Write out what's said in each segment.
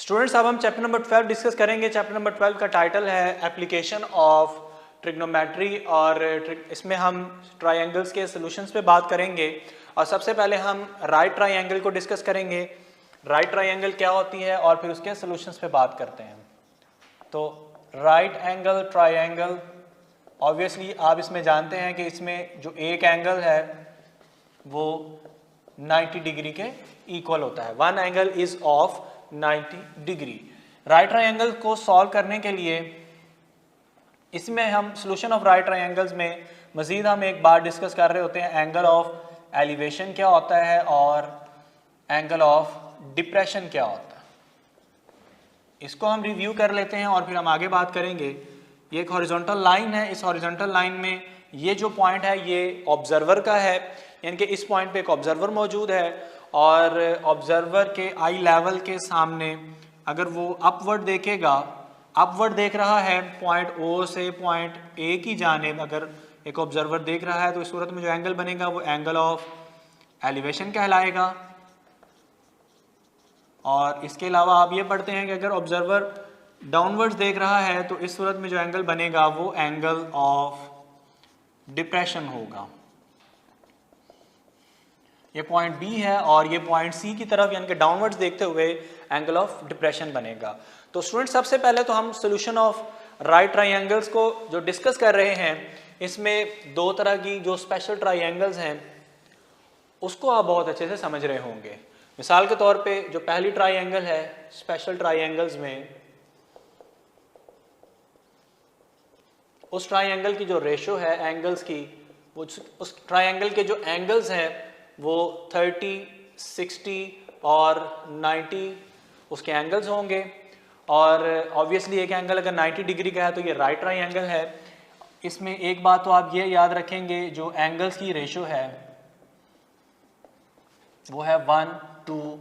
Students अब हम chapter number 12 discuss करेंगे। चैप्टर नंबर 12 का टाइटल है एप्लीकेशन ऑफ ट्रिग्नोमेट्री और इसमें हम ट्रायंगल्स के सॉल्यूशंस पे बात करेंगे। और सबसे पहले हम राइट ट्रायंगल को डिस्कस करेंगे, राइट ट्रायंगल क्या होती है और फिर उसके सॉल्यूशंस पे बात करते हैं। तो राइट एंगल ट्रायंगल, ऑब्वियसली आप इसमें जानते हैं कि इसमें जो एक एंगल है वो 90 डिग्री के इक्वल होता है। One angle is of 90 degree. Right triangle को सॉल्व करने के लिए इसमें हम सॉल्यूशन ऑफ राइट ट्रायंगल्स में मजीद हम एक बार डिस्कस कर रहे होते हैं एंगल ऑफ एलिवेशन क्या होता है और एंगल ऑफ डिप्रेशन क्या होता है। इसको हम रिव्यू कर लेते हैं और फिर हम आगे बात करेंगे। ये एक हॉरिजॉन्टल लाइन है, इस हॉरिजॉन्टल लाइन में ये जो पॉइंट है ये ऑब्जर्वर का है, यानी कि इस पॉइंट पे एक ऑब्जर्वर मौजूद है और ऑब्जर्वर के आई लेवल के सामने अगर वो अपवर्ड देखेगा, अपवर्ड देख रहा है पॉइंट ओ से पॉइंट ए की जानिब अगर एक ऑब्जर्वर देख रहा है तो इस सूरत में जो एंगल बनेगा वो एंगल ऑफ एलिवेशन कहलाएगा। और इसके अलावा आप ये पढ़ते हैं कि अगर ऑब्जर्वर डाउनवर्ड्स देख रहा है तो इस सूरत में जो एंगल बनेगा वो एंगल ऑफ डिप्रेशन होगा। ये पॉइंट बी है और ये पॉइंट सी की तरफ यानी कि डाउनवर्ड्स देखते हुए एंगल ऑफ डिप्रेशन बनेगा। तो स्टूडेंट सबसे पहले तो हम सॉल्यूशन ऑफ राइट ट्रायंगल्स को जो डिस्कस कर रहे हैं, इसमें दो तरह की जो स्पेशल ट्रायंगल्स हैं उसको आप बहुत अच्छे से समझ रहे होंगे। मिसाल के तौर पे जो पहली ट्रायंगल है स्पेशल ट्रायंगल्स में, उस ट्रायंगल की जो रेशो है एंगल्स की, वो उस ट्रायंगल के जो एंगल्स हैं वो 30, 60 और 90 उसके एंगल्स होंगे। और ऑब्वियसली एक एंगल अगर 90 डिग्री का है तो ये राइट ट्रायंगल है। इसमें एक बात तो आप ये याद रखेंगे, जो एंगल्स की रेशो है वो है 1, 2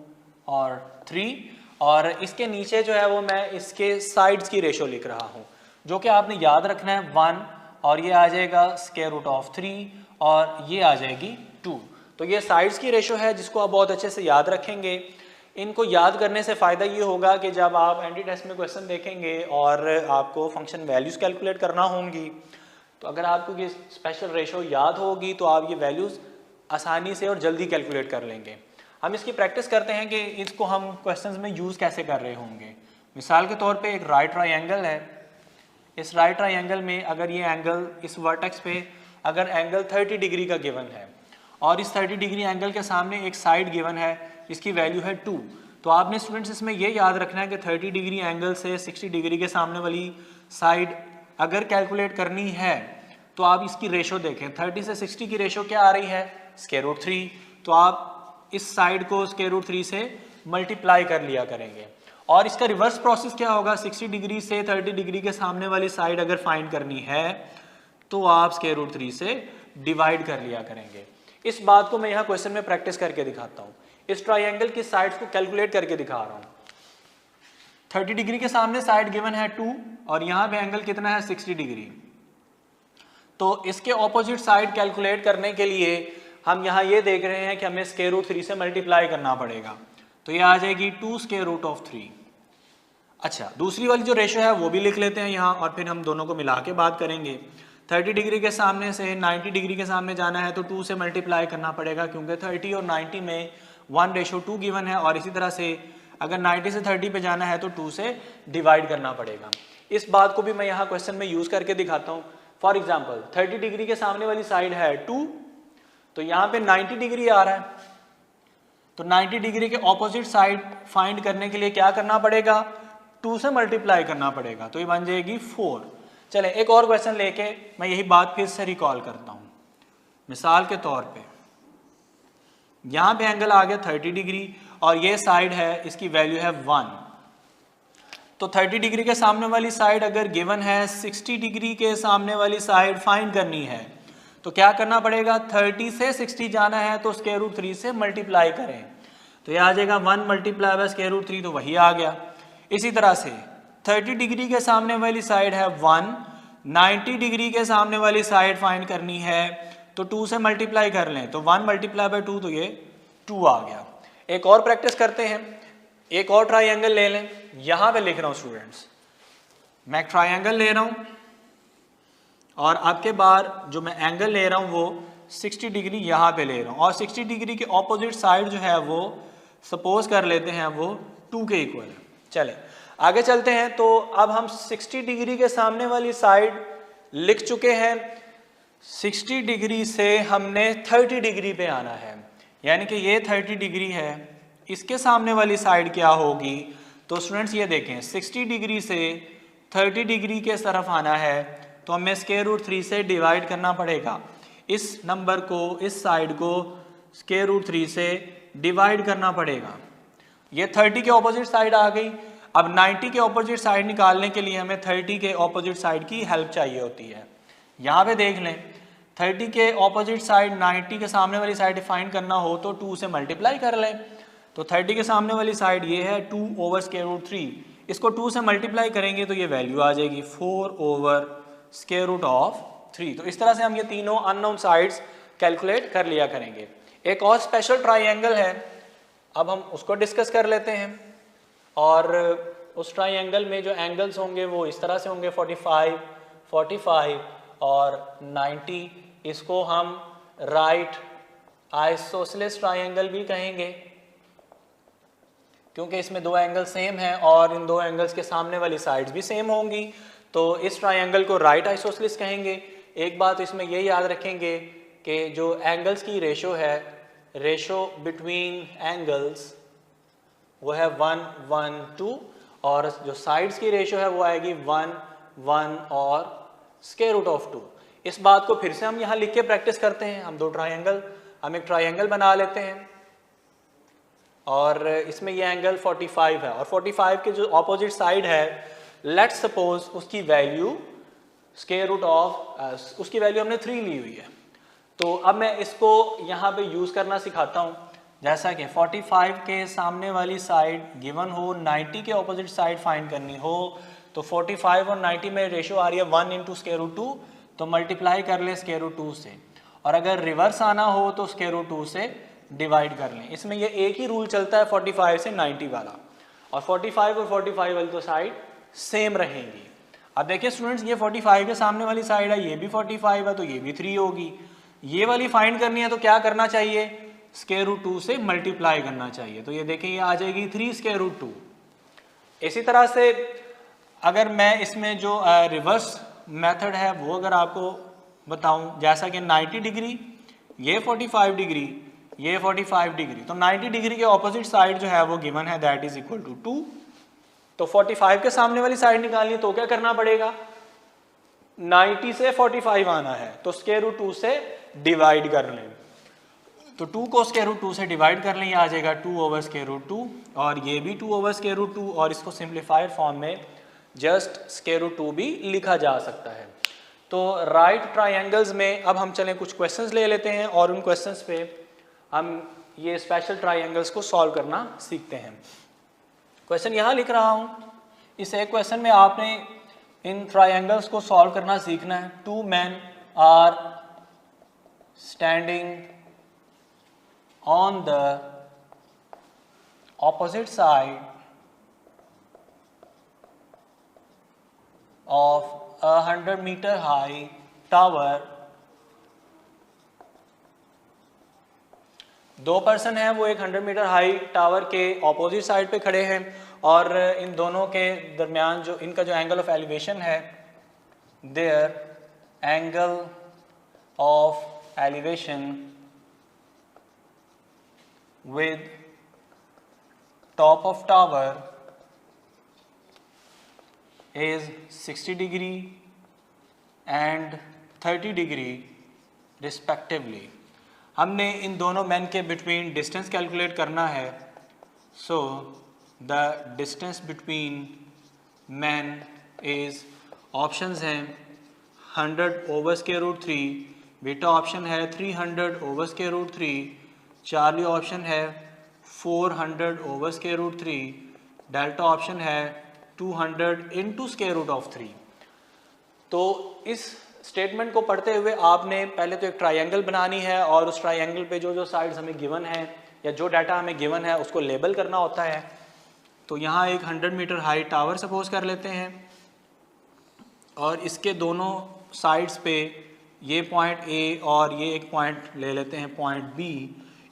और 3 और इसके नीचे जो है वो मैं इसके साइड्स की रेशो लिख रहा हूँ, जो कि आपने याद रखना है 1 और ये आ जाएगा स्क्वायर रूट ऑफ 3 और ये आ जाएगी 2। तो ये साइड्स की रेशो है जिसको आप बहुत अच्छे से याद रखेंगे। इनको याद करने से फ़ायदा ये होगा कि जब आप एंटी टेस्ट में क्वेश्चन देखेंगे और आपको फंक्शन वैल्यूज़ कैलकुलेट करना होंगी तो अगर आपको ये स्पेशल रेशो याद होगी तो आप ये वैल्यूज़ आसानी से और जल्दी कैलकुलेट कर लेंगे। हम इसकी प्रैक्टिस करते हैं कि इसको हम क्वेश्चंस में यूज़ कैसे कर रहे होंगे। मिसाल के तौर पे एक राइट ट्रायंगल है, इस राइट ट्रायंगल में अगर ये एंगल इस वर्टेक्स पे अगर एंगल 30 डिग्री का गिवन है और इस 30 डिग्री एंगल के सामने एक साइड गिवन है इसकी वैल्यू है 2, तो आपने स्टूडेंट्स इसमें ये याद रखना है कि 30 डिग्री एंगल से 60 डिग्री के सामने वाली साइड अगर कैलकुलेट करनी है तो आप इसकी रेशो देखें। 30 से 60 की रेशो क्या आ रही है स्क्वायर रूट 3, तो आप इस साइड को स्क्वायर रूट 3 से मल्टीप्लाई कर लिया करेंगे। और इसका रिवर्स प्रोसेस क्या होगा, 60 डिग्री से 30 डिग्री के सामने वाली साइड अगर फाइंड करनी है तो आप स्क्वायर रूट 3 से डिवाइड कर लिया करेंगे। इस बात को मैं यहाँ क्वेश्चन में प्रैक्टिस करके दिखाता हूँ। इस ट्रायंगल की साइड्स को कैलकुलेट करके दिखा रहा हूँ। 30 डिग्री के सामने साइड गिवन है 2 और यहाँ पे एंगल कितना है 60 डिग्री। तो इसके ऑपोजिट साइड कैलकुलेट करने के लिए हम यहाँ ये देख रहे हैं कि हमें स्क्वायर रूट 3 से मल्टीप्लाई करना पड़ेगा, तो ये आ जाएगी 2 स्क्वायर रूट ऑफ 3। अच्छा, दूसरी वाली जो रेशो है वो भी लिख लेते हैं यहाँ और फिर हम दोनों को मिला के बात करेंगे। 30 डिग्री के सामने से 90 डिग्री के सामने जाना है तो 2 से मल्टीप्लाई करना पड़ेगा क्योंकि 30 और 90 में 1:2 गिवन है और इसी तरह से अगर 90 से 30 पे जाना है तो 2 से डिवाइड करना पड़ेगा। इस बात को भी मैं यहाँ क्वेश्चन में यूज़ करके दिखाता हूँ। फॉर एग्जाम्पल 30 डिग्री के सामने वाली साइड है 2, तो यहाँ पे 90 डिग्री आ रहा है, तो 90 डिग्री के ऑपोजिट साइड फाइंड करने के लिए क्या करना पड़ेगा 2 से मल्टीप्लाई करना पड़ेगा, तो ये बन जाएगी 4। चलें एक और क्वेश्चन लेके मैं यही बात फिर से रिकॉल करता हूँ। मिसाल के तौर पे यहाँ पे एंगल आ गया 30 डिग्री और ये साइड है इसकी वैल्यू है 1, तो 30 डिग्री के सामने वाली साइड अगर गिवन है 60 डिग्री के सामने वाली साइड फाइंड करनी है तो क्या करना पड़ेगा, 30 से 60 जाना है तो स्क्वायर रूट 3 से मल्टीप्लाई करें, तो ये आ जाएगा 1 मल्टीप्लाई बाय स्क्वायर रूट 3, तो वही आ गया। इसी तरह से 30 डिग्री के सामने वाली साइड है 1, 90 डिग्री के सामने वाली साइड फाइंड करनी है तो 2 से मल्टीप्लाई कर लें, तो 1 मल्टीप्लाई बाय 2 तो ये 2 आ गया। एक और प्रैक्टिस करते हैं। एक और ट्राइंगल ले लें, यहां पे लिख रहा हूं स्टूडेंट्स, मैं एक ट्राइंगल ले रहा हूं और आपके बार जो मैं एंगल ले रहा हूं वो 60 डिग्री यहां पे ले रहा हूं और 60 डिग्री के ऑपोजिट साइड जो है वो सपोज कर लेते हैं वो 2 के इक्वल है। चले आगे चलते हैं। तो अब हम 60 डिग्री के सामने वाली साइड लिख चुके हैं, 60 डिग्री से हमने 30 डिग्री पे आना है, यानी कि ये 30 डिग्री है, इसके सामने वाली साइड क्या होगी। तो स्टूडेंट्स ये देखें 60 डिग्री से 30 डिग्री के तरफ आना है तो हमें स्क्वायर रूट 3 से डिवाइड करना पड़ेगा। इस नंबर को, इस साइड को स्क्वायर रूट 3 से डिवाइड करना पड़ेगा। ये 30 के ऑपोजिट साइड आ गई। अब 90 के ऑपोजिट साइड निकालने के लिए हमें 30 के ऑपोजिट साइड की हेल्प चाहिए होती है। यहाँ पे देख लें 30 के ऑपोजिट साइड 90 के सामने वाली साइड डिफाइन करना हो तो 2 से मल्टीप्लाई कर लें। तो 30 के सामने वाली साइड ये है 2 ओवर स्क्वायर रूट 3, इसको 2 से मल्टीप्लाई करेंगे तो ये वैल्यू आ जाएगी 4 ओवर स्क्वायर रूट ऑफ 3। तो इस तरह से हम ये तीनों अननोन साइड्स कैलकुलेट कर लिया करेंगे। एक और स्पेशल ट्राइंगल है, अब हम उसको डिस्कस कर लेते हैं। और उस ट्राइंगल में जो एंगल्स होंगे वो इस तरह से होंगे 45, 45 और 90। इसको हम राइट आइसोसेलेस ट्राइंगल भी कहेंगे क्योंकि इसमें दो एंगल सेम हैं और इन दो एंगल्स के सामने वाली साइड्स भी सेम होंगी। तो इस ट्राइंगल को राइट आइसोसेलेस कहेंगे। एक बात इसमें ये याद रखेंगे कि जो एंगल्स की रेशो है, रेशो बिटवीन एंगल्स वो है 1, 1, 2 और जो साइड्स की रेशो है वो आएगी 1, 1 और स्क्वायर रूट ऑफ 2। इस बात को फिर से हम यहाँ लिख के प्रैक्टिस करते हैं। हम एक ट्राइंगल बना लेते हैं और इसमें ये एंगल 45 है और 45 के जो ऑपोजिट साइड है लेट्स सपोज उसकी वैल्यू स्क्वायर रूट ऑफ उसकी वैल्यू हमने 3 ली हुई है। तो अब मैं इसको यहाँ पे यूज़ करना सिखाता हूँ। जैसा कि 45 के सामने वाली साइड गिवन हो, 90 के ऑपोजिट साइड फाइंड करनी हो, तो 45 और 90 में रेशो आ रही है 1 इंटू स्क्वायर रूट 2, तो मल्टीप्लाई कर लें स्क्वायर रूट 2 से। और अगर रिवर्स आना हो तो स्क्वायर रूट 2 से डिवाइड कर लें। इसमें ये एक ही रूल चलता है 45 से 90 वाला, और 45 और 45 वाली तो साइड सेम रहेंगी। अब देखिए स्टूडेंट्स, ये 45 के सामने वाली साइड है, ये भी 45 है तो ये भी 3 होगी। ये वाली फाइंड करनी है तो क्या करना चाहिए, स्क्वायर रूट 2 से मल्टीप्लाई करना चाहिए। तो ये देखें ये आ जाएगी 3 स्क्वायर रूट 2। इसी तरह से अगर मैं इसमें जो रिवर्स मेथड है वो अगर आपको बताऊं, जैसा कि 90 डिग्री, ये 45 डिग्री, ये 45 डिग्री, तो 90 डिग्री के ऑपोजिट साइड जो है वो गिवन है दैट इज इक्वल टू 2। तो 45 के सामने वाली साइड निकालनी तो क्या करना पड़ेगा, 90 से 45 आना है तो स्क्वायर रूट 2 से डिवाइड कर लें। तो 2 को स्क्वायर रूट 2 से डिवाइड कर लें, ये आ जाएगा 2 ओवर स्क्वायर रूट 2 और ये भी 2 ओवर स्क्वायर रूट 2 और इसको सिंप्लीफाइड फॉर्म में जस्ट स्क्वायर रूट 2 भी लिखा जा सकता है। तो राइट ट्राइंगल्स में अब हम चलें कुछ क्वेश्चंस ले लेते हैं और उन क्वेश्चंस पे हम ये स्पेशल ट्राइंगल्स को सॉल्व करना सीखते हैं। क्वेश्चन यहाँ लिख रहा हूँ। इस एक क्वेश्चन में आपने इन ट्राइंगल्स को सॉल्व करना सीखना है। 2 men are standing on the opposite side of a 100 meter high tower। 2 person हैं, वो एक 100 मीटर हाई टावर के ऑपोजिट साइड पे खड़े हैं और इन दोनों के दरमियान जो इनका जो एंगल ऑफ एलिवेशन है, their angle of elevation with top of tower is 60 degree and 30 degree respectively। हमने इन दोनों मैन के बिटवीन डिस्टेंस कैलकुलेट करना है। So the distance between man is, options हैं 100 over square root 3, beta option है 300 over square root 3, Charlie option है 400 over square root 3, delta option है 200 into square root of 3। तो इस स्टेटमेंट को पढ़ते हुए आपने पहले तो एक ट्राइंगल बनानी है और उस ट्राइंगल पे जो जो साइड्स हमें गिवन है या जो डाटा हमें गिवन है उसको लेबल करना होता है। तो यहाँ एक 100 मीटर हाई टावर सपोज कर लेते हैं और इसके दोनों साइड्स पे ये पॉइंट ए और ये एक पॉइंट ले लेते हैं पॉइंट बी।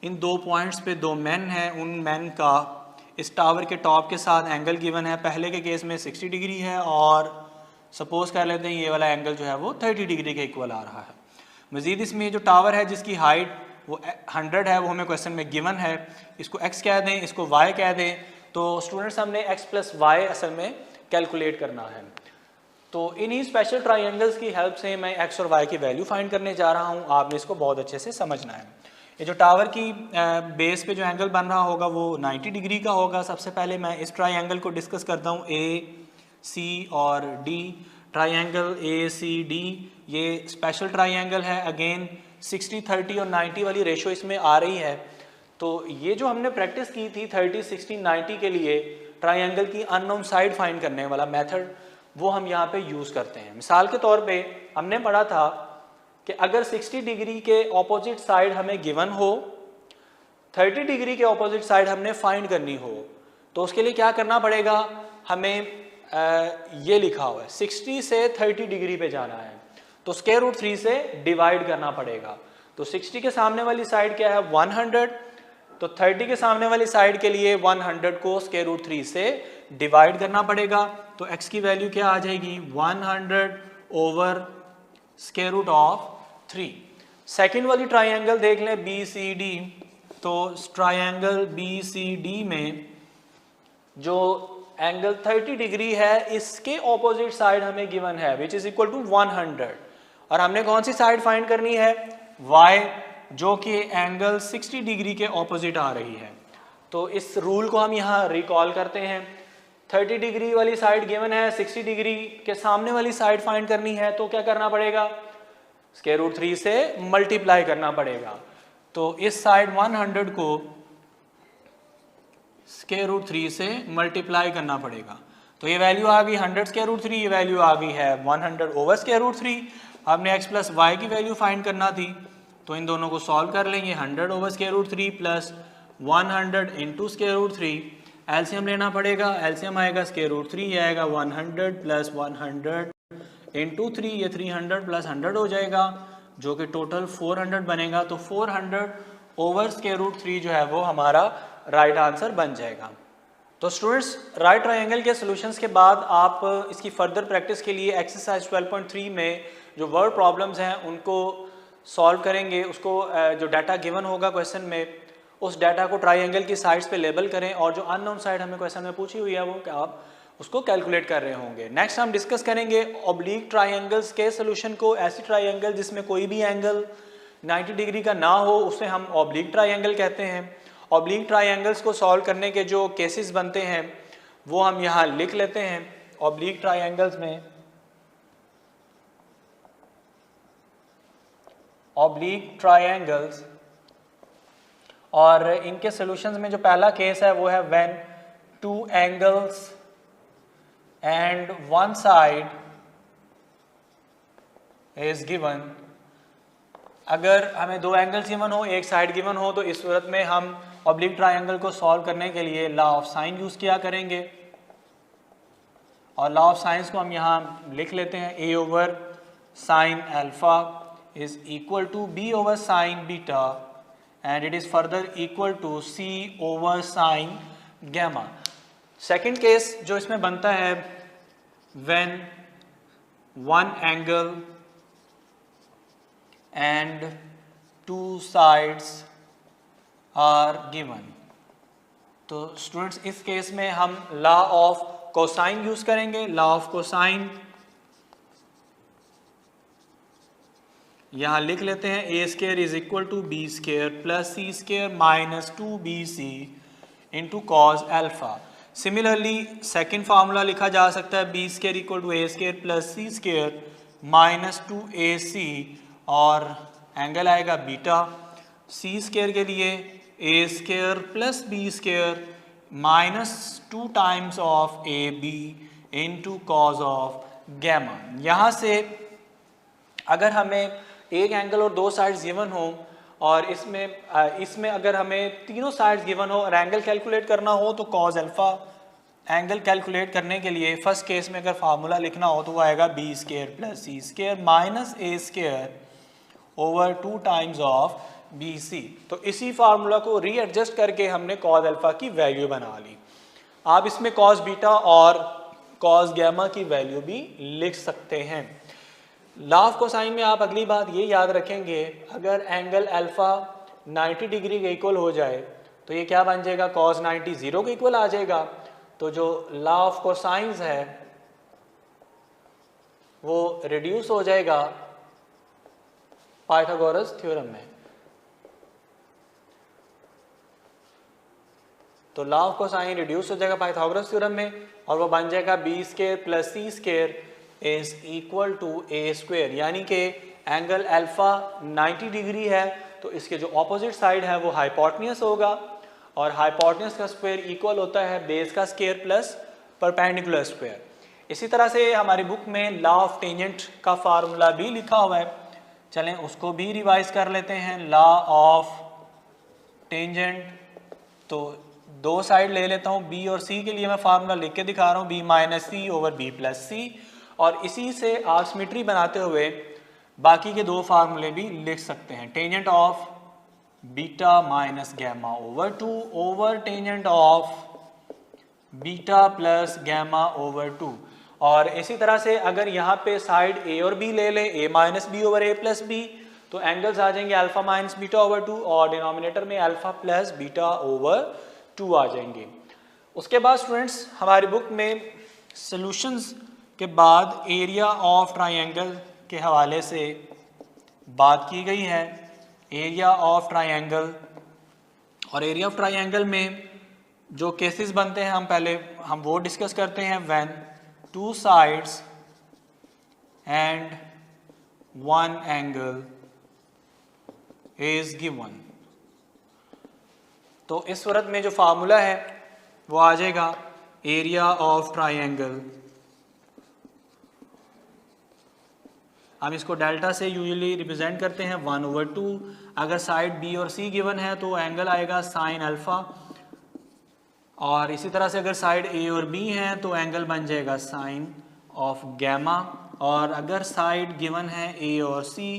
इन दो पॉइंट्स पे दो मैन हैं, उन मैन का इस टावर के टॉप के साथ एंगल गिवन है। पहले के केस में 60 डिग्री है और सपोज कर लेते हैं ये वाला एंगल जो है वो 30 डिग्री के इक्वल आ रहा है। मज़ीद इसमें जो टावर है जिसकी हाइट वो 100 है, वो हमें क्वेश्चन में गिवन है। इसको x कह दें, इसको y कह दें, तो स्टूडेंट्स हमने x प्लस वाई असल में कैलकुलेट करना है। तो इन्हीं स्पेशल ट्राइंगल्स की हेल्प से मैं x और y की वैल्यू फाइंड करने जा रहा हूँ। आपने इसको बहुत अच्छे से समझना है। ये जो टावर की बेस पे जो एंगल बन रहा होगा वो 90 डिग्री का होगा। सबसे पहले मैं इस ट्राइंगल को डिस्कस करता हूँ, AC और D। ट्राइंगल ACD ये स्पेशल ट्राइंगल है। अगेन 60, 30 और 90 वाली रेशो इसमें आ रही है। तो ये जो हमने प्रैक्टिस की थी 30, 60, 90 के लिए ट्राइंगल की अननोन साइड फाइंड करने वाला मेथड, वो हम यहाँ पे यूज़ करते हैं। मिसाल के तौर पे हमने पढ़ा था कि अगर 60 डिग्री के ऑपोजिट साइड हमें गिवन हो, 30 डिग्री के ऑपोजिट साइड हमने फाइंड करनी हो, तो उसके लिए क्या करना पड़ेगा, हमें ये लिखा हुआ है 60 से 30 डिग्री पे जाना है, तो स्क्वायर रूट 3 से डिवाइड करना पड़ेगा। तो 60 के सामने वाली साइड क्या है 100, तो 30 के सामने वाली साइड के लिए 100 को स्क्वायर रूट 3 से डिवाइड करना पड़ेगा। तो x की वैल्यू क्या आ जाएगी 100 over square root of 3। Second वाली ट्राइंगल देख लें BCD। तो ट्राइंगल BCD में जो एंगल 30 डिग्री है इसके ऑपोजिट साइड हमें गिवन है विच इज इक्वल टू 100, और हमने कौन सी साइड फाइंड करनी है y, जो कि एंगल 60 डिग्री के ऑपोजिट आ रही है। तो इस रूल को हम यहाँ रिकॉल करते हैं। 30 डिग्री वाली साइड गिवन है, 60 डिग्री के सामने वाली साइड फाइंड करनी है, तो क्या करना पड़ेगा स्क्वायर रूट 3 से मल्टीप्लाई करना पड़ेगा। तो इस साइड 100 को स्क्वायर रूट 3 से मल्टीप्लाई करना पड़ेगा। तो ये वैल्यू आ गई 100 स्क्वायर रूट 3, ये वैल्यू आ गई है 100 ओवर स्क्वायर रूट 3। आपने x प्लस वाई की वैल्यू फाइंड करना थी, तो इन दोनों को सॉल्व कर लेंगे। 100 over square root 3 plus 100 into square root 3, LCM लेना पड़ेगा। एलसीएम आएगा स्क्वायर रूट 3, ये आएगा 100 प्लस 100 इंटू 3, ये 300 प्लस 100 हो जाएगा, जो कि टोटल 400 बनेगा। तो 400 ओवर स्क्वायर रूट 3 जो है वो हमारा राइट आंसर बन जाएगा। तो स्टूडेंट्स राइट ट्रायंगल के सॉल्यूशंस के बाद आप इसकी फर्दर प्रैक्टिस के लिए एक्सरसाइज 12.3 में जो वर्ड प्रॉब्लम्स हैं उनको सॉल्व करेंगे। उसको जो डाटा गिवन होगा क्वेश्चन में, उस डाटा को ट्रायंगल की साइड्स पे लेबल करें और जो अननोन साइड हमें क्वेश्चन में पूछी हुई है वो आप उसको कैलकुलेट कर रहे होंगे। नेक्स्ट हम डिस्कस करेंगे ऑब्लिक ट्रायंगल्स के सोल्यूशन को। ऐसी ट्रायंगल जिसमें कोई भी एंगल 90 डिग्री का ना हो उसे हम ऑब्लिक ट्रायंगल कहते हैं। ऑब्लिक ट्रायंगल्स को सॉल्व करने के जो केसेस बनते हैं वो हम यहाँ लिख लेते हैं। ऑब्लिक ट्रायंगल्स में ऑब्लिक ट्रायंगल्स और इनके सॉल्यूशंस में जो पहला केस है वो है when two angles and one side is given. अगर हमें दो एंगल्स गिवन हो, एक साइड गिवन हो, तो इस सूरत में हम ऑब्लिक ट्रायंगल को सॉल्व करने के लिए लॉ ऑफ साइन यूज किया करेंगे। और लॉ ऑफ साइंस को हम यहाँ लिख लेते हैं, a over sine alpha is equal to b over sine beta and it is further equal to c over sine gamma. Second case जो इसमें बनता है when one angle and two sides are given. तो students इस केस में हम law of cosine use करेंगे। लॉ ऑफ कोसाइन यहां लिख लेते हैं, A square is equal to B square plus C square minus 2bc into cos alpha. Similarly second formula लिखा जा सकता है, B square equal to A square plus C square minus 2ac और angle आएगा बीटा। सी स्क्वायर के लिए A square plus B square minus 2 times of A B into cos of gamma. यहाँ से अगर हमें एक एंगल और दो साइड्स गिवन हो और इसमें अगर हमें तीनों साइड्स गिवन हो और एंगल कैलकुलेट करना हो तो कॉज अल्फा एंगल कैलकुलेट करने के लिए फर्स्ट केस में अगर फार्मूला लिखना हो तो वो आएगा B square plus C square minus A square over 2 times of B C. तो इसी फार्मूला को रीएडजस्ट करके हमने कॉस अल्फा की वैल्यू बना ली। आप इसमें कॉस बीटा और कॉस गैमा की वैल्यू भी लिख सकते हैं। लॉ ऑफ कोसाइन में आप अगली बात ये याद रखेंगे, अगर एंगल अल्फा 90 डिग्री के इक्वल हो जाए तो ये क्या बन जाएगा, कॉस 90 0 के इक्वल आ जाएगा। तो जो लॉ ऑफ कोसाइंस है वो रिड्यूस हो जाएगा पाइथागोरस थ्योरम में। तो लॉ ऑफ कोसाइन रिड्यूस हो जाएगा पाइथागोरस थ्योरम में और वो बन जाएगा B square plus C square is equal to A square. यानी कि एंगल अल्फा 90 डिग्री है तो इसके जो ऑपोजिट साइड है वो हाइपोटेन्यूस होगा और हाइपोटेन्यूस का स्क्वायर इक्वल होता है बेस का स्क्वायर प्लस परपेंडिकुलर स्क्वायर। इसी तरह से हमारी बुक में लॉ ऑफ टेंजेंट का फार्मूला भी लिखा हुआ है, चलें उसको भी रिवाइज कर लेते हैं। लॉ ऑफ टेंजेंट, तो दो साइड ले लेता हूँ, बी और सी के लिए मैं फार्मूला लिख के दिखा रहा हूँ, बी माइनस सी ओवर बी प्लस सी, और इसी से आर्क सिमेट्री बनाते हुए बाकी के दो फार्मूले भी लिख सकते हैं। Tangent of beta minus gamma over 2 over tangent of beta plus gamma over 2। और इसी तरह से अगर यहाँ पे साइड ए और बी ले लें, ए माइनस बी ओवर ए प्लस बी, तो एंगल्स आ जाएंगे अल्फा माइनस बीटा ओवर 2 और डिनोमिनेटर में अल्फा प्लस बीटा ओवर 2 आ जाएंगे। उसके बाद स्टूडेंट्स हमारी बुक में सॉल्यूशंस के बाद एरिया ऑफ ट्रायंगल के हवाले से बात की गई है। एरिया ऑफ ट्रायंगल, और एरिया ऑफ ट्रायंगल में जो केसेस बनते हैं हम वो डिस्कस करते हैं। When 2 sides and 1 angle is given. तो इस सूरत में जो फार्मूला है वो आ जाएगा एरिया ऑफ ट्रायंगल। हम इसको डेल्टा से यूजुअली रिप्रेजेंट करते हैं 1 ओवर 2। अगर साइड बी और सी गिवन है तो एंगल आएगा साइन अल्फा, और इसी तरह से अगर साइड ए और बी है तो एंगल बन जाएगा साइन ऑफ गैमा, और अगर साइड गिवन है ए और सी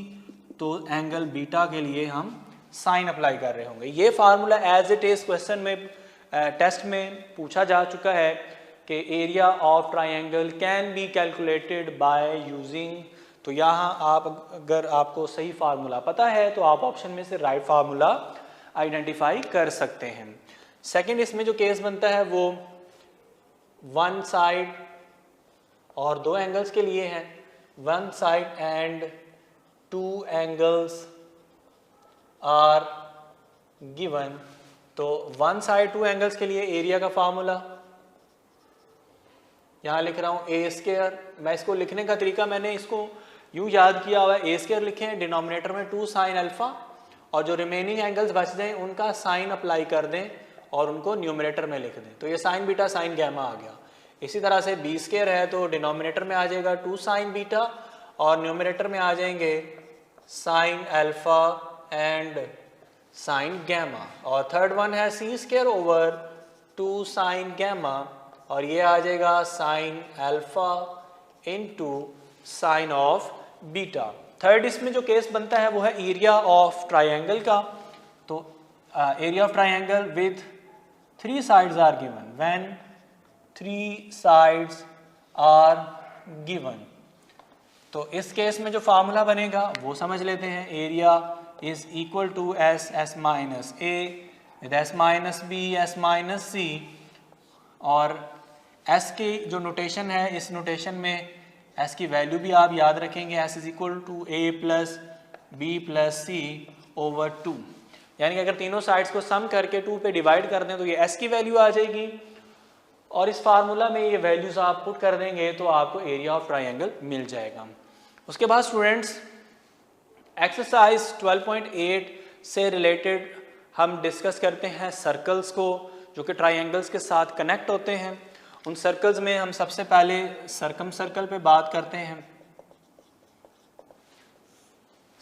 तो एंगल बीटा के लिए हम साइन अप्लाई कर रहे होंगे। ये formula as it is question में टेस्ट में पूछा जा चुका है कि area of triangle can be calculated by using. तो यहाँ आप अगर आपको सही फार्मूला पता है तो आप ऑप्शन में से राइट फार्मूला आइडेंटिफाई कर सकते हैं। सेकंड इसमें जो केस बनता है वो 1 साइड और 2 एंगल्स के लिए है। 1 side and 2 angles are given. तो 1 साइड 2 एंगल्स के लिए एरिया का फार्मूला यहाँ लिख रहा हूँ ए स्क्वायर। मैं इसको लिखने का तरीका मैंने इसको यूँ याद किया हुआ है, ए स्क्वायर लिखें, डिनोमिनेटर में 2 साइन अल्फा, और जो रिमेनिंग एंगल्स बच जाएं उनका साइन अप्लाई कर दें और उनको न्यूमरेटर में लिख दें। तो ये साइन बीटा साइन गैमा आ गया। इसी तरह से बी स्क्वायर है तो डिनोमिनेटर में आ जाएगा 2 साइन बीटा और न्यूमरेटर में आ जाएंगे sine alpha and sine gamma. और थर्ड वन है C square over 2 sine gamma, और ये आ जाएगा sine alpha into sine of beta. Third इसमें जो केस बनता है वो है एरिया ऑफ ट्रायंगल का। तो area of triangle with 3 sides are given, when 3 sides are given. तो इस केस में जो फार्मूला बनेगा वो समझ लेते हैं। Area is equal to S minus A with S minus B S minus C, और एस की जो नोटेशन है इस नोटेशन में एस की वैल्यू भी आप याद रखेंगे। S is equal to A plus B plus C over 2। यानी कि अगर तीनों साइड्स को सम करके 2 पे डिवाइड कर दें तो ये एस की वैल्यू आ जाएगी, और इस फार्मूला में ये वैल्यूज आप पुट कर देंगे तो आपको एरिया ऑफ ट्रायंगल मिल जाएगा। उसके बाद स्टूडेंट्स एक्सरसाइज 12.8 से रिलेटेड हम डिस्कस करते हैं सर्कल्स को जो कि ट्रायंगल्स के साथ कनेक्ट होते हैं। उन सर्कल्स में हम सबसे पहले सर्कम सर्कल पे बात करते हैं।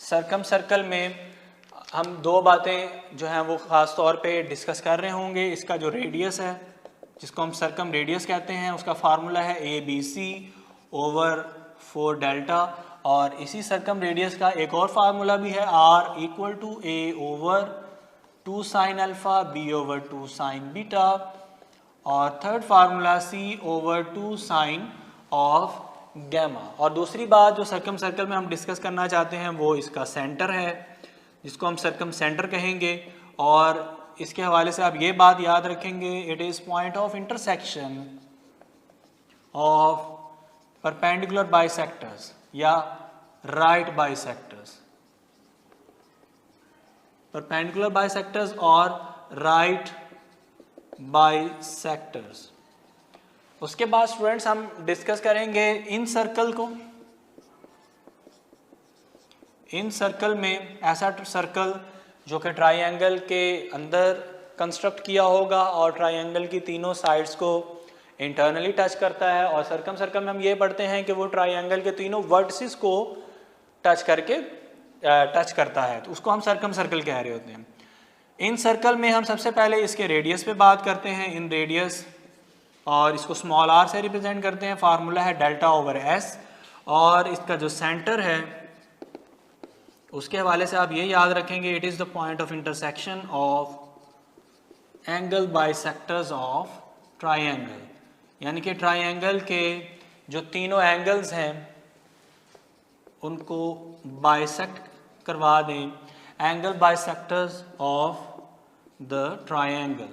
सर्कम सर्कल में हम 2 बातें जो हैं वो ख़ास तौर पे डिस्कस कर रहे होंगे। इसका जो रेडियस है जिसको हम सर्कम रेडियस कहते हैं, उसका फार्मूला है ABC ओवर 4 डेल्टा। और इसी सर्कम रेडियस का एक और फार्मूला भी है, R equal to A over 2 sine alpha, B over 2 sine beta, और third formula C over 2 sine of gamma. और दूसरी बात जो सर्कम सर्कल में हम डिस्कस करना चाहते हैं वो इसका सेंटर है, जिसको हम सर्कम सेंटर कहेंगे। और इसके हवाले से आप ये बात याद रखेंगे, it is point of intersection of perpendicular bisectors या राइट बाइसेक्टर्स, परपेंडिकुलर बाइसेक्टर्स और राइट बाइसेक्टर्स। उसके बाद स्टूडेंट्स हम डिस्कस करेंगे इन सर्कल को। इन सर्कल में ऐसा सर्कल जो कि ट्राइंगल के अंदर कंस्ट्रक्ट किया होगा और ट्राइंगल की तीनों साइड्स को इंटरनली टच करता है, और सर्कम सर्कल में हम ये पढ़ते हैं कि वो ट्राइंगल के तीनों वर्टिसेस को टच करता है, तो उसको हम सर्कम सर्कल कह रहे होते हैं। इन सर्कल में हम सबसे पहले इसके रेडियस पे बात करते हैं, इन रेडियस, और इसको स्मॉल r से रिप्रेजेंट करते हैं। फार्मूला है डेल्टा ओवर s, और इसका जो सेंटर है उसके हवाले से आप ये याद रखेंगे, it is the point of intersection of angle bisectors of triangle, यानी कि ट्राइंगल के जो तीनों एंगल्स हैं उनको बाइसेक्ट करवा दें, angle bisectors of the triangle.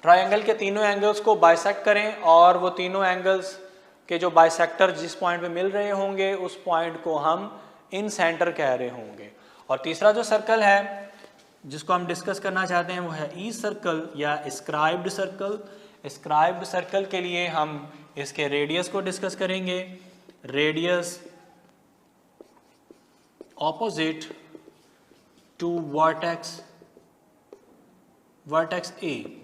Triangle के तीनों एंगल्स को बाइसेक्ट करें, और वो तीनों एंगल्स के जो बाइसेक्टर जिस पॉइंट पे मिल रहे होंगे उस पॉइंट को हम इन सेंटर कह रहे होंगे। और तीसरा जो सर्कल है जिसको हम डिस्कस करना चाहते हैं वो है ई सर्कल या स्क्राइब्ड सर्कल। स्क्राइब्ड सर्कल के लिए हम इसके रेडियस को डिस्कस करेंगे, radius opposite to vertex A.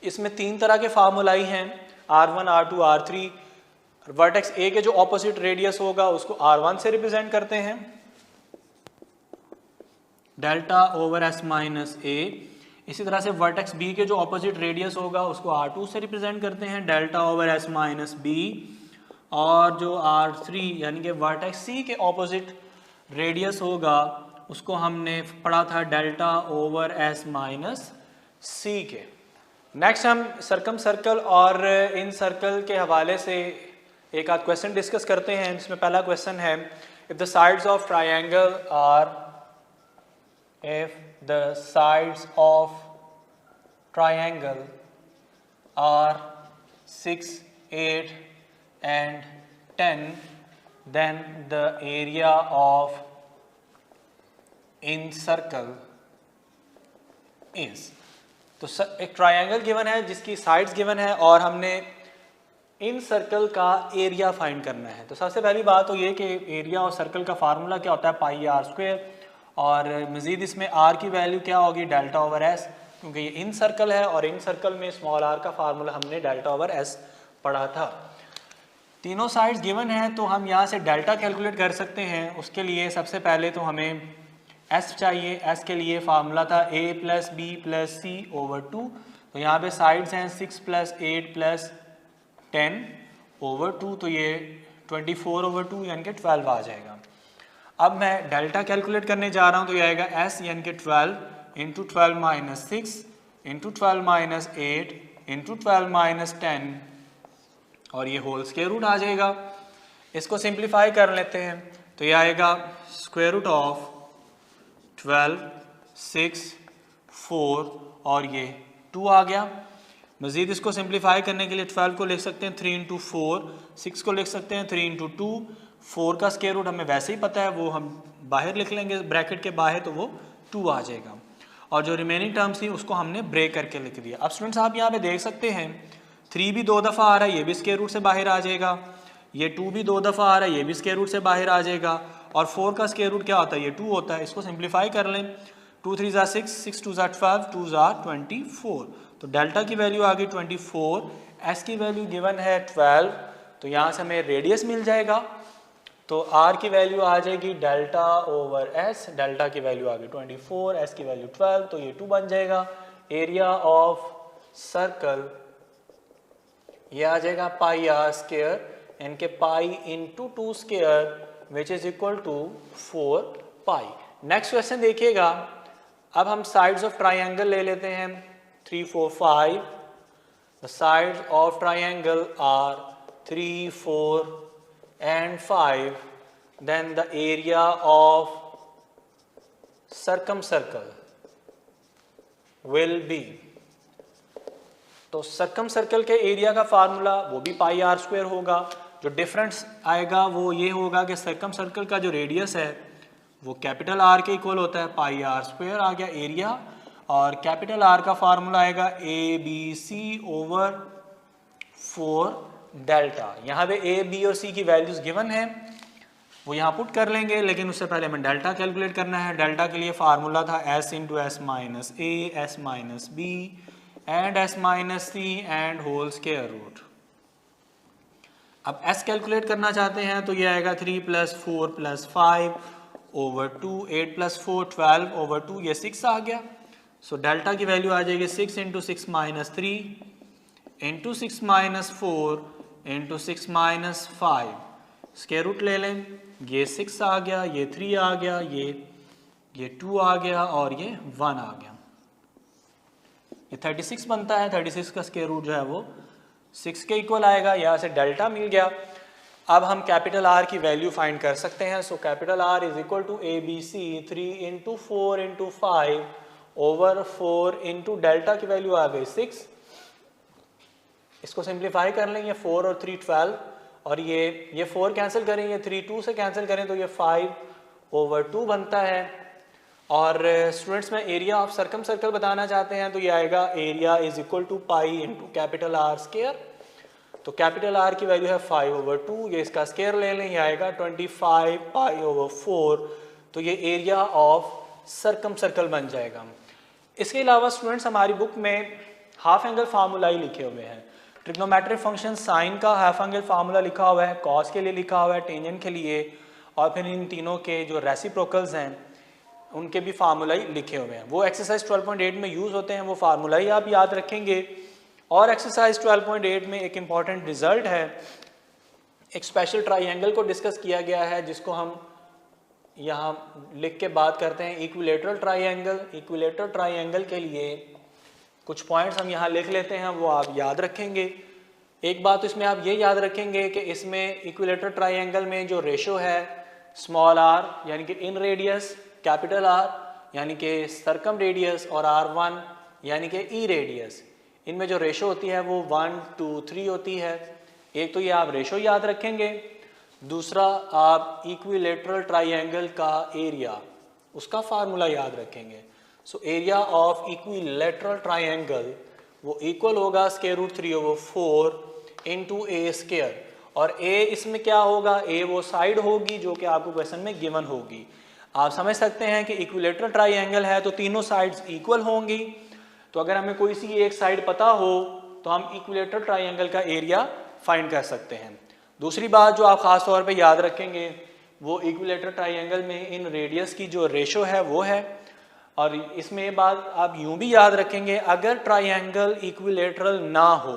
इसमें तीन तरह के फार्मूलाई हैं, R1, R2, R3। वर्टेक्स ए के जो ऑपोजिट रेडियस होगा उसको R1 से रिप्रेजेंट करते हैं, डेल्टा ओवर S माइनस ए। इसी तरह से वर्टेक्स बी के जो ऑपोजिट रेडियस होगा उसको R2 से रिप्रेजेंट करते हैं, delta over S minus B. और जो R3 यानी कि वर्टेक्स सी के ऑपोजिट रेडियस होगा उसको हमने पढ़ा था डेल्टा ओवर S माइनस सी के। नेक्स्ट हम सर्कम सर्कल और इन सर्कल के हवाले से एक आध क्वेश्चन डिस्कस करते हैं, जिसमें पहला क्वेश्चन है, if the sides of triangle are, if the sides of triangle are 6, 8 and 10, then the area of in circle is। तो एक ट्राइंगल गिवन है जिसकी साइड्स गिवन है और हमने इन सर्कल का एरिया फाइंड करना है। तो सबसे पहली बात तो ये कि एरिया और सर्कल का फार्मूला क्या होता है, पाई आर स्क्वायर, और मज़ीद इसमें r की वैल्यू क्या होगी, डेल्टा ओवर s, क्योंकि ये इन सर्कल है और इन सर्कल में स्मॉल r का फार्मूला हमने डेल्टा ओवर s पढ़ा था। तीनों साइड्स गिवन है तो हम यहाँ से डेल्टा कैलकुलेट कर सकते हैं। उसके लिए सबसे पहले तो हमें s चाहिए। s के लिए फार्मूला था a plus B plus C over 2। तो यहाँ पे साइड्स हैं 6 प्लस 8 प्लस 10 ओवर 2, तो ये 24 ओवर 2 यानी कि 12 आ जाएगा। अब मैं डेल्टा कैलकुलेट करने जा रहा हूँ, तो ये आएगा s यानी कि 12 into 12 minus 6 into 12 minus 8 into 12 minus 10, और ये होल स्क्वायर रूट आ जाएगा। इसको सिंप्लीफाई कर लेते हैं, तो ये आएगा स्क्वायर रूट ऑफ 12, 6, 4 और ये 2 आ गया। मज़ीद इसको सिंप्लीफाई करने के लिए 12 को लिख सकते हैं 3 इंटू 4, 6 को लिख सकते हैं 3 इंटू 2, 4 का स्क्वायर रूट हमें वैसे ही पता है, वो हम बाहर लिख लेंगे ब्रैकेट के बाहर, तो वो 2 आ जाएगा। और जो रिमेनिंग टर्म्स थी उसको हमने ब्रेक करके लिख दिया। अब स्टूडेंट्स आप यहाँ पे देख सकते हैं 3 भी 2 दफ़ा आ रहा है, ये भी स्क्वायर रूट से बाहर आ जाएगा। ये 2 भी 2 दफ़ा आ रहा है, ये भी स्क्वायर रूट से बाहर आ जाएगा। और 4 का स्क्वायर रूट क्या होता है, ये 2 होता है। इसको सिंप्लीफाई कर लें, 2 3 ज़ा 6, 6 2 ज़ा 12, 2 ज़ा 24। तो डेल्टा की वैल्यू आ गई 24, एस की वैल्यू गिवन है 12, तो यहाँ से हमें रेडियस मिल जाएगा। तो आर की वैल्यू आ जाएगी डेल्टा ओवर एस, डेल्टा की वैल्यू आ गई 24, एस की वैल्यू 12, तो ये 2 बन जाएगा। एरिया ऑफ सर्कल ये आ जाएगा पाई आर स्क्वायर इनके pi into 2 square which is equal to 4 pi. Next question देखिएगा, अब हम साइड्स ऑफ ट्राइंगल ले लेते हैं 3, 4, 5। The sides of triangle are 3, 4 and 5, then the area of circumcircle will be, तो सर्कम सर्कल के एरिया का फार्मूला वो भी पाई आर स्क्वायर होगा। जो डिफरेंस आएगा वो ये होगा कि सर्कम सर्कल का जो रेडियस है वो कैपिटल आर के इक्वल होता है, पाई आर स्क्वायर आ गया एरिया, और कैपिटल आर का फार्मूला आएगा A B C over 4 delta. यहाँ पे ए बी और सी की वैल्यूज गिवन है, वो यहाँ पुट कर लेंगे, लेकिन उससे पहले हमें डेल्टा कैलकुलेट करना है। डेल्टा के लिए फार्मूला था S into S minus A, S minus B and S minus C and whole square root. अब एस कैलकुलेट करना चाहते हैं तो ये आएगा 3 + 4 + 5 ओवर 2, 8 + 4 12 ओवर 2, ये 6 आ गया। सो डेल्टा की वैल्यू आ जाएगी 6 into 6 minus 3 into 6 minus 4 into 6 minus 5, square root ले लें, ये 6 आ गया, ये 3 आ गया, ये 2 आ गया और ये 1 आ गया, ये 36 बनता है। 36 का स्क्वायर रूट जो है वो 6 के इक्वल आएगा, यहाँ से डेल्टा मिल गया। अब हम कैपिटल आर की वैल्यू फाइंड कर सकते हैं। So capital R is equal to A B C 3 into 4 into 5 over 4 into delta की वैल्यू आ गई 6। इसको सिंप्लीफाई कर लेंगे, 4 और 3 12, और ये 4 कैंसिल करेंगे, 3 2 से कैंसिल करें तो ये 5 ओवर 2 बनता है। और स्टूडेंट्स में एरिया ऑफ सर्कम सर्कल बताना चाहते हैं तो ये आएगा area is equal to pi into capital R square. तो कैपिटल आर की वैल्यू है 5 ओवर 2, ये इसका स्क्वायर ले लें, ये आएगा 25 पाई ओवर 4, तो ये एरिया ऑफ सर्कम सर्कल बन जाएगा। इसके अलावा स्टूडेंट्स हमारी बुक में हाफ एंगल फार्मूला ही लिखे हुए हैं। ट्रिग्नोमेट्रिक फंक्शन साइन का हाफ एंगल फार्मूला लिखा हुआ है, कॉस के लिए लिखा हुआ है, टेंजेंट के लिए, और फिर इन तीनों के जो रेसिप्रोकल्स हैं उनके भी फार्मूला ही लिखे हुए हैं। वो एक्सरसाइज 12.8 में यूज़ होते हैं, वो फार्मूला ही आप याद रखेंगे। और एक्सरसाइज 12.8 में एक इम्पॉर्टेंट रिजल्ट है, एक स्पेशल ट्राइंगल को डिस्कस किया गया है जिसको हम यहाँ लिख के बात करते हैं इक्विलेटरल ट्राइंगल। इक्विलेटरल ट्राइंगल के लिए कुछ पॉइंट्स हम यहाँ लिख लेते हैं, वो आप याद रखेंगे। एक बात तो इसमें आप ये याद रखेंगे कि इसमें इक्विलेटरल ट्राइंगल में जो रेशो है स्मॉल आर यानी कि इन रेडियस, कैपिटल आर यानी कि सर्कम रेडियस, और R1 यानी कि ई रेडियस, इनमें जो रेशो होती है वो 1 2 3 होती है। एक तो ये आप रेशो याद रखेंगे, दूसरा आप इक्विलेटरल ट्राइंगल का एरिया, उसका फार्मूला याद रखेंगे। So area of equilateral triangle वो इक्वल होगा स्क्वायर रूट 3 ओवर 4 इंटू ए स्क्वायर, और ए इसमें क्या होगा, ए वो साइड होगी जो कि आपको क्वेश्चन में गिवन होगी। आप समझ सकते हैं कि इक्विलेटरल ट्राइंगल है तो तीनों साइड्स इक्वल होंगी, तो अगर हमें कोई सी एक साइड पता हो तो हम इक्विलेटरल ट्राइंगल का एरिया फाइंड कर सकते हैं। दूसरी बात जो आप ख़ास तौर पे याद रखेंगे वो इक्विलेटरल ट्राइंगल में इन रेडियस की जो रेशो है वो है, और इसमें ये बात आप यूं भी याद रखेंगे अगर ट्राइंगल इक्विलेटरल ना हो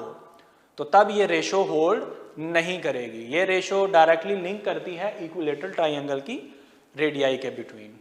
तो तब ये रेशो होल्ड नहीं करेगी। ये रेशो डायरेक्टली लिंक करती है इक्विलेटरल ट्राइंगल की रेडियाई के बिटवीन।